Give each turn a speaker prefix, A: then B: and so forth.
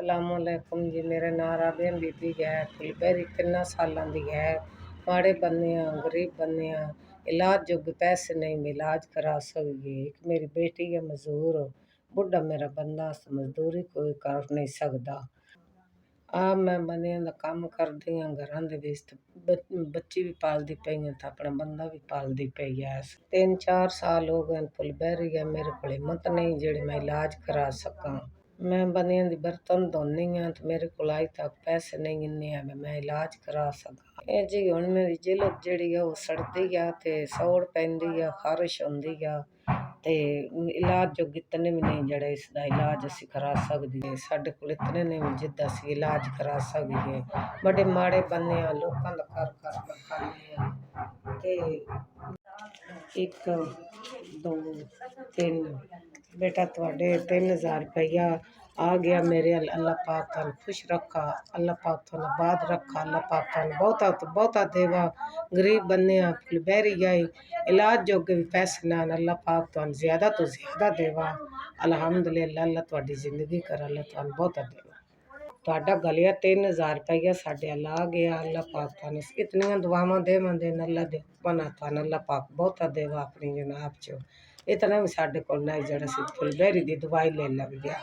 A: असलामुअलैकुम जी। मेरा नाम राबिया बीबी है। फुलबेरी 3 सालों की है। माड़े बंदे गरीब बंदे इलाज जो पैसे नहीं इलाज करा सकती। एक मेरी बेटी है मजदूर, बुढ़ा मेरा बंदा मजदूरी कोई कर नहीं सकता। आप मैं बंदियां का काम करती हाँ, घर बच्ची भी पालती पई हैं तो अपना बंदा भी पालती पई है। 3-4 साल हो गए फुलबेरी है मेरे को हिम्मत नहीं जेड़ी मैं इलाज करा सका। मैं बंदियां दी बर्तन धोनी हाँ तो मेरे को अज तक पैसे नहीं इन्ने है मैं इलाज करा सका। ये जी हुण मेरी जिलत जेड़ी है वो सड़दी है ते सौड़ पैंदी है, खारिश होंदी है ते इलाज जो इतने भी नहीं जड़े इसका इलाज असी करा सकदे। साडे कोल इतने नहीं भी जिद्दा असी इलाज करा सकदे। बड़े माड़े बंदे लोकां दा कर कर खाने ते 1 2 3 बेटा तुहाडे 3000 रुपया आ गया मेरे अल्लाह पाक तुहानू खुश रखा, अल्लाह पाक तुहानू आबाद रखा, अल्लाह पाक तुहानू बहुता तो बहुता देवा। गरीब बंदे फुलबेरी आई इलाज जोगे भी पैसे ना अल्लाह पाक तुहानू ज़्यादा तो ज़्यादा देवा। अलहमदुलिल्लाह अल्लाह तुहाडी जिंदगी कर, अल्लाह तुहानू बहुता देवा। तुहाडा गलिया 3000 रुपया साडे अल्लाह आ गया। अल्लाह पाक तुहानू इतनियां दुआवां देवन अल्लाह दे हुक्म तुहानू अल्लाह पाक बहुता देवा अपनी जनाब च। इतना भी साडे कोल नहीं जड़ा सी फुलबेरी दी दवाई ले लग गया।